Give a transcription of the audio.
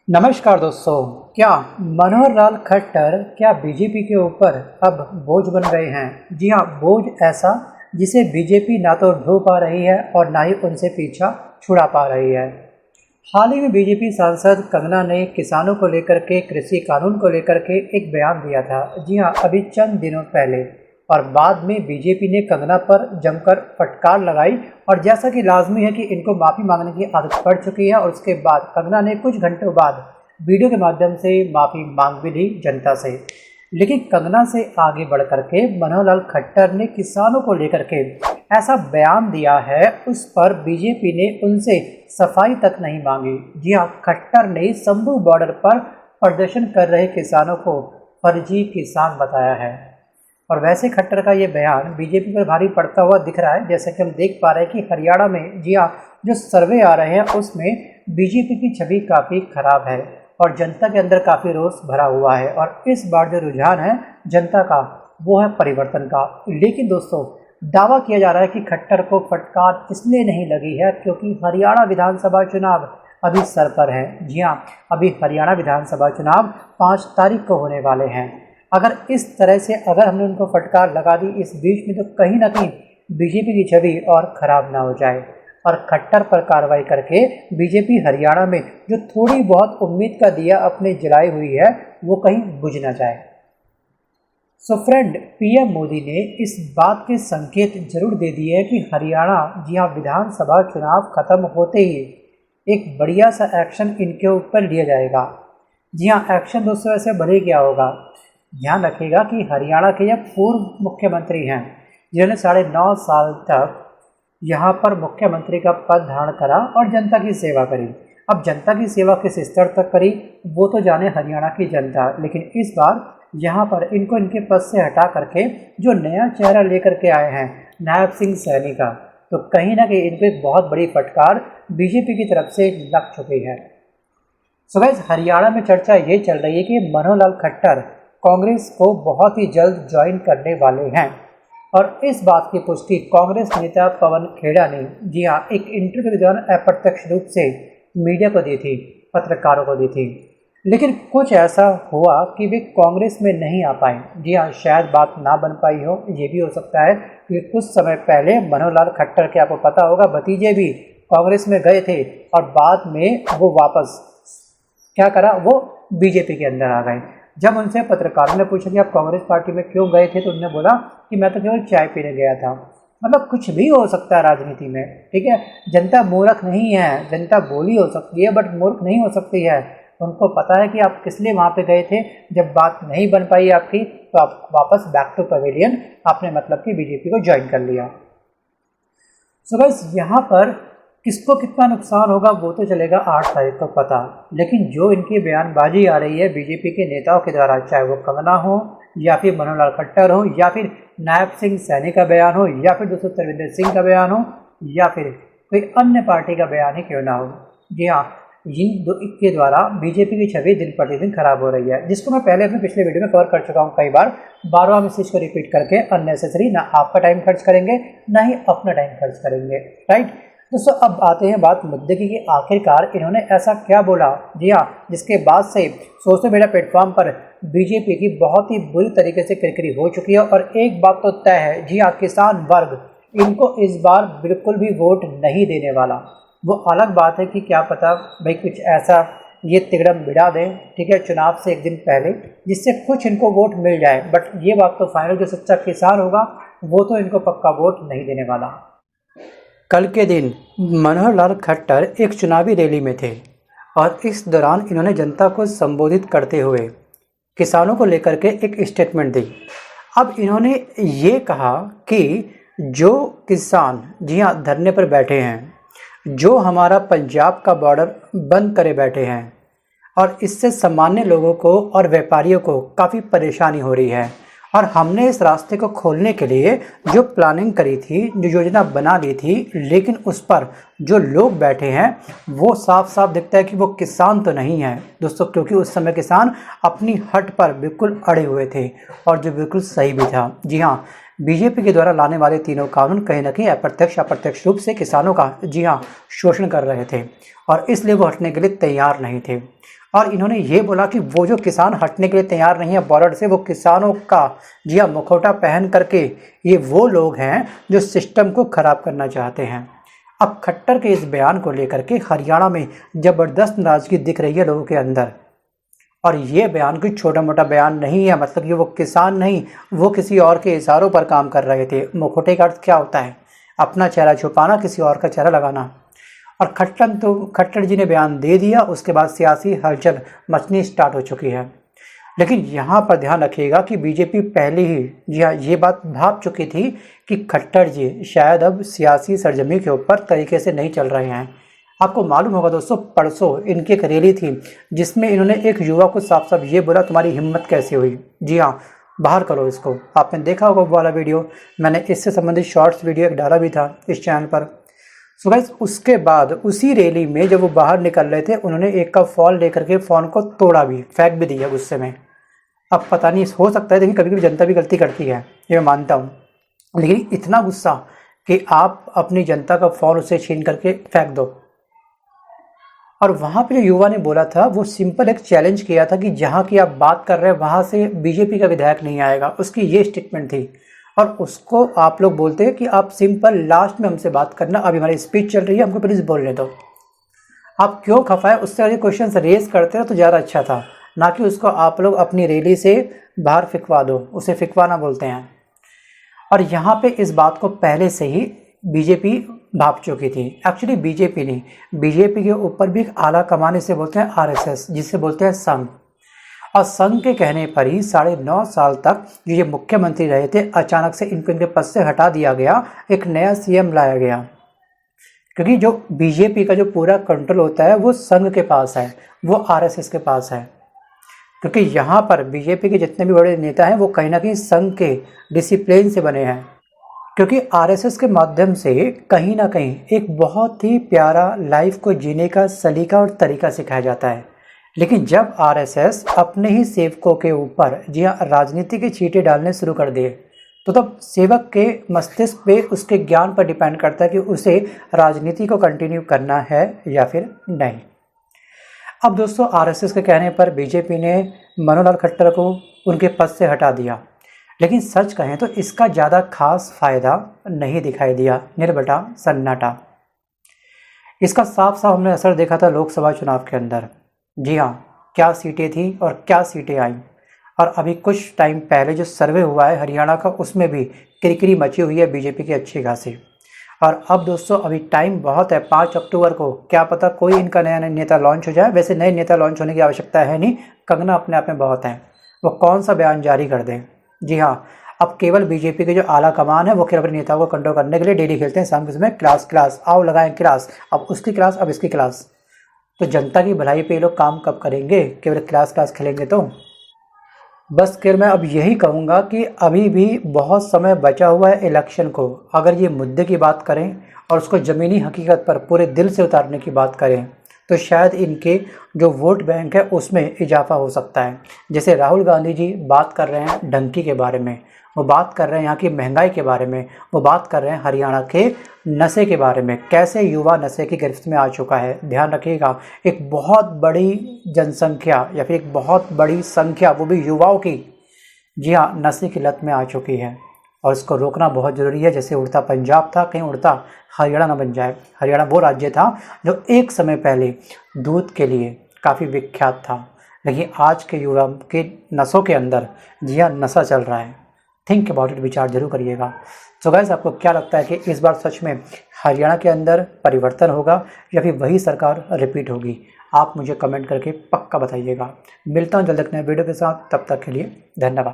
नमस्कार दोस्तों। क्या मनोहर लाल खट्टर क्या बीजेपी के ऊपर अब बोझ बन गए हैं? जी हाँ, बोझ ऐसा जिसे बीजेपी ना तो ढो पा रही है और ना ही उनसे पीछा छुड़ा पा रही है। हाल ही में बीजेपी सांसद कंगना ने किसानों को लेकर के, कृषि कानून को लेकर के एक बयान दिया था। जी हाँ, अभी चंद दिनों पहले। और बाद में बीजेपी ने कंगना पर जमकर फटकार लगाई और जैसा कि लाजमी है कि इनको माफ़ी मांगने की आदत पड़ चुकी है और उसके बाद कंगना ने कुछ घंटों बाद वीडियो के माध्यम से माफ़ी मांग भी ली जनता से। लेकिन कंगना से आगे बढ़ करके मनोहर लाल खट्टर ने किसानों को लेकर के ऐसा बयान दिया है, उस पर बीजेपी ने उनसे सफाई तक नहीं मांगी। जी हाँ, खट्टर ने शंभू बॉर्डर पर प्रदर्शन कर रहे किसानों को फर्जी किसान बताया है। और वैसे खट्टर का ये बयान बीजेपी पर भारी पड़ता हुआ दिख रहा है। जैसे कि हम देख पा रहे हैं कि हरियाणा में, जी हाँ, जो सर्वे आ रहे हैं उसमें बीजेपी की छवि काफ़ी खराब है और जनता के अंदर काफ़ी रोष भरा हुआ है। और इस बार जो रुझान है जनता का, वो है परिवर्तन का। लेकिन दोस्तों, दावा किया जा रहा है कि खट्टर को फटकार इसलिए नहीं लगी है क्योंकि हरियाणा विधानसभा चुनाव अभी सर पर है। जी हाँ, अभी हरियाणा विधानसभा चुनाव 5 तारीख को होने वाले हैं। अगर इस तरह से हमने उनको फटकार लगा दी इस बीच में, तो कहीं ना कहीं बीजेपी की छवि और ख़राब ना हो जाए और खट्टर पर कार्रवाई करके बीजेपी हरियाणा में जो थोड़ी बहुत उम्मीद का दिया अपने जलाई हुई है, वो कहीं बुझ ना जाए। सो फ्रेंड, पीएम मोदी ने इस बात के संकेत जरूर दे दिए हैं कि हरियाणा, जी हाँ, विधानसभा चुनाव खत्म होते ही एक बढ़िया सा एक्शन इनके ऊपर लिया जाएगा। जी हाँ, एक्शन दोस्तों ऐसे भले क्या होगा। ध्यान रखिएगा कि हरियाणा के यह पूर्व मुख्यमंत्री हैं जिन्होंने 9.5 साल तक यहाँ पर मुख्यमंत्री का पद धारण करा और जनता की सेवा करी। अब जनता की सेवा किस स्तर तक करी वो तो जाने हरियाणा की जनता, लेकिन इस बार यहाँ पर इनको इनके पद से हटा करके जो नया चेहरा लेकर के आए हैं, नायब सिंह सैनी का, तो कहीं ना कहीं इनको एक बहुत बड़ी फटकार बीजेपी की तरफ से लग चुकी है। सो गाइस, हरियाणा में चर्चा ये चल रही है कि मनोहर लाल खट्टर कांग्रेस को बहुत ही जल्द ज्वाइन करने वाले हैं और इस बात की पुष्टि कांग्रेस नेता पवन खेड़ा ने, जी हाँ, एक इंटरव्यू के दौरान अप्रत्यक्ष रूप से मीडिया को दी थी, पत्रकारों को दी थी। लेकिन कुछ ऐसा हुआ कि वे कांग्रेस में नहीं आ पाए। जी हाँ, शायद बात ना बन पाई हो, ये भी हो सकता है कि कुछ समय पहले मनोहर लाल खट्टर के, आपको पता होगा, भतीजे भी कांग्रेस में गए थे और बाद में वो वापस क्या करा, वो बीजेपी के अंदर आ गए। जब उनसे पत्रकारों ने पूछा कि आप कांग्रेस पार्टी में क्यों गए थे, तो उन्होंने बोला कि मैं तो केवल चाय पीने गया था। मतलब कुछ भी हो सकता है राजनीति में, ठीक है। जनता मूर्ख नहीं है, जनता भोली हो सकती है बट मूर्ख नहीं हो सकती है। उनको पता है कि आप किस लिए वहाँ पे गए थे। जब बात नहीं बन पाई आपकी, तो आप वापस बैक टू पवेलियन, आपने मतलब कि बीजेपी को ज्वाइन कर लिया। सो गाइस, यहाँ पर किसको कितना नुकसान होगा वो तो चलेगा 8 तारीख को पता। लेकिन जो इनकी बयानबाजी आ रही है बीजेपी के नेताओं के द्वारा, चाहे वो कंगना हो या फिर मनोहर लाल खट्टर हो या फिर नायब सिंह सैनी का बयान हो या फिर दोस्तों तरविंदर सिंह का बयान हो या फिर कोई अन्य पार्टी का बयान ही क्यों ना हो, जी हाँ, इनके द्वारा बीजेपी की छवि दिन प्रतिदिन खराब हो रही है, जिसको मैं पहले अपने पिछले वीडियो में कवर कर चुका हूँ कई बार। बार इस चीज़ को रिपीट करके अननेसेसरी ना आपका टाइम खर्च करेंगे ना ही अपना टाइम खर्च करेंगे, राइट। दोस्तों, अब आते हैं बात मुद्दे की कि आखिरकार इन्होंने ऐसा क्या बोला। जी हाँ, जिसके बाद से सोशल मीडिया प्लेटफॉर्म पर बीजेपी की बहुत ही बुरी तरीके से किरकिरी हो चुकी है। और एक बात तो तय है, जी हाँ, किसान वर्ग इनको इस बार बिल्कुल भी वोट नहीं देने वाला। वो अलग बात है कि क्या पता भाई कुछ ऐसा ये तिगड़म बिड़ा दें, ठीक है, चुनाव से एक दिन पहले, जिससे कुछ इनको वोट मिल जाए। बट ये बात तो फाइनल, जो सच्चा किसान होगा वो तो इनको पक्का वोट नहीं देने वाला। कल के दिन मनोहर लाल खट्टर एक चुनावी रैली में थे और इस दौरान इन्होंने जनता को संबोधित करते हुए किसानों को लेकर के एक स्टेटमेंट दी। अब इन्होंने ये कहा कि जो किसान, जी हाँ, धरने पर बैठे हैं, जो हमारा पंजाब का बॉर्डर बंद करे बैठे हैं और इससे सामान्य लोगों को और व्यापारियों को काफ़ी परेशानी हो रही है, और हमने इस रास्ते को खोलने के लिए जो प्लानिंग करी थी, जो योजना बना ली थी, लेकिन उस पर जो लोग बैठे हैं वो साफ साफ दिखता है कि वो किसान तो नहीं है दोस्तों, क्योंकि उस समय किसान अपनी हट पर बिल्कुल अड़े हुए थे और जो बिल्कुल सही भी था। जी हाँ, बीजेपी के द्वारा लाने वाले तीनों कानून कहीं ना कहीं अप्रत्यक्ष रूप से किसानों का जी हाँ शोषण कर रहे थे और इसलिए वो हटने के लिए तैयार नहीं थे। और इन्होंने ये बोला कि वो जो किसान हटने के लिए तैयार नहीं है बॉर्डर से, वो किसानों का जी हाँ मुखौटा पहन करके ये वो लोग हैं जो सिस्टम को खराब करना चाहते हैं। अब खट्टर के इस बयान को लेकर के हरियाणा में ज़बरदस्त नाराजगी दिख रही है लोगों के अंदर। और ये बयान कोई छोटा मोटा बयान नहीं है, मतलब कि वो किसान नहीं, वो किसी और के इशारों पर काम कर रहे थे। मुखौटे का अर्थ क्या होता है? अपना चेहरा छुपाना, किसी और का चेहरा लगाना। और खट्टर जी ने बयान दे दिया, उसके बाद सियासी हलचल मचनी स्टार्ट हो चुकी है। लेकिन यहाँ पर ध्यान रखिएगा कि बीजेपी पहले ही जी हाँ ये बात भाप चुकी थी कि खट्टर जी शायद अब सियासी सरजमी के ऊपर तरीके से नहीं चल रहे हैं। आपको मालूम होगा दोस्तों, परसों इनकी एक रैली थी जिसमें इन्होंने एक युवा को साफ साफ ये बोला, तुम्हारी हिम्मत कैसे हुई, जी हाँ बाहर करो इसको। आपने देखा होगा वो वाला वीडियो, मैंने इससे संबंधित शॉर्ट्स वीडियो एक डाला भी था इस चैनल पर। सो गाइस उसके बाद उसी रैली में जब वो बाहर निकल रहे थे, उन्होंने एक का फ़ोन लेकर के फ़ोन को तोड़ा भी, फेंक भी दिया गुस्से में। अब पता नहीं, हो सकता है, देखिए कभी कभी जनता भी गलती करती है, ये मैं मानता हूँ, लेकिन इतना गुस्सा कि आप अपनी जनता का फ़ोन उससे छीन करके फेंक दो। और वहाँ पे जो युवा ने बोला था वो सिंपल एक चैलेंज किया था कि जहाँ की आप बात कर रहे हैं वहाँ से बीजेपी का विधायक नहीं आएगा, उसकी ये स्टेटमेंट थी। और उसको आप लोग बोलते हैं कि आप सिंपल लास्ट में हमसे बात करना, अभी हमारी स्पीच चल रही है, हमको प्लीज़ बोलने दो। आप क्यों खफाए, उससे अगर क्वेश्चन रेज करते हो तो ज़्यादा अच्छा था, ना कि उसको आप लोग अपनी रैली से बाहर फिकवा दो, उसे फिकवाना बोलते हैं। और यहाँ पे इस बात को पहले से ही बीजेपी भाप चुकी थी। एक्चुअली बीजेपी नहीं, बीजेपी के ऊपर भी एक आला कमान, इसे बोलते हैं आरएसएस, जिसे बोलते हैं संघ। और संघ के कहने पर ही 9.5 साल तक जो ये मुख्यमंत्री रहे थे, अचानक से इनको इनके पद से हटा दिया गया, एक नया सीएम लाया गया। क्योंकि जो बीजेपी का जो पूरा कंट्रोल होता है वो संघ के पास है, वो आरएसएस के पास है। क्योंकि यहाँ पर बीजेपी के जितने भी बड़े नेता हैं वो कहीं ना कहीं संघ के डिसिप्लिन से बने हैं। क्योंकि आरएसएस के माध्यम से कहीं ना कहीं एक बहुत ही प्यारा लाइफ को जीने का सलीका और तरीका सिखाया जाता है। लेकिन जब आरएसएस अपने ही सेवकों के ऊपर जी हाँ राजनीति के छींटे डालने शुरू कर दिए, तो तब सेवक के मस्तिष्क पे, उसके ज्ञान पर डिपेंड करता है कि उसे राजनीति को कंटिन्यू करना है या फिर नहीं। अब दोस्तों आरएसएस के कहने पर बीजेपी ने मनोहर लाल खट्टर को उनके पद से हटा दिया, लेकिन सच कहें तो इसका ज़्यादा खास फायदा नहीं दिखाई दिया, निर्बटा सन्नाटा। इसका साफ साफ हमने असर देखा था लोकसभा चुनाव के अंदर। जी हाँ, क्या सीटें थी और क्या सीटें आई। और अभी कुछ टाइम पहले जो सर्वे हुआ है हरियाणा का, उसमें भी किरकिरी मची हुई है बीजेपी की अच्छी खासी। और अब दोस्तों अभी टाइम बहुत है, 5 अक्टूबर को क्या पता कोई इनका नया नेता लॉन्च हो जाए। वैसे नए नेता लॉन्च होने की आवश्यकता है नहीं, कंगना अपने आप में बहुत है, वो कौन सा बयान जारी कर दें। जी हाँ, अब केवल बीजेपी के जो आला कमान है वो केवल अपने नेताओं को कंट्रोल करने के लिए डेली खेलते हैं शाम में क्लास आओ लगाएं क्लास, अब उसकी क्लास अब इसकी क्लास। तो जनता की भलाई पे ये लोग काम कब करेंगे, केवल क्लास खेलेंगे। तो बस खैर मैं अब यही कहूँगा कि अभी भी बहुत समय बचा हुआ है इलेक्शन को। अगर ये मुद्दे की बात करें और उसको ज़मीनी हकीकत पर पूरे दिल से उतारने की बात करें तो शायद इनके जो वोट बैंक है उसमें इजाफा हो सकता है। जैसे राहुल गांधी जी बात कर रहे हैं डंकी के बारे में, वो बात कर रहे हैं यहाँ की महंगाई के बारे में, वो बात कर रहे हैं हरियाणा के नशे के बारे में, कैसे युवा नशे की गिरफ्त में आ चुका है। ध्यान रखिएगा, एक बहुत बड़ी जनसंख्या या फिर एक बहुत बड़ी संख्या, वो भी युवाओं की, जी हाँ, नशे की लत में आ चुकी है और इसको रोकना बहुत ज़रूरी है। जैसे उड़ता पंजाब था, कहीं उड़ता हरियाणा ना बन जाए। हरियाणा वो राज्य था जो एक समय पहले दूध के लिए काफ़ी विख्यात था, लेकिन आज के युवा के नसों के अंदर जी हाँ नशा चल रहा है। थिंक अबाउट इट, विचार जरूर करिएगा। सो गाइस, आपको क्या लगता है कि इस बार सच में हरियाणा के अंदर परिवर्तन होगा या फिर वही सरकार रिपीट होगी? आप मुझे कमेंट करके पक्का बताइएगा। मिलता हूँ जल्द एक नए वीडियो के साथ, तब तक के लिए धन्यवाद।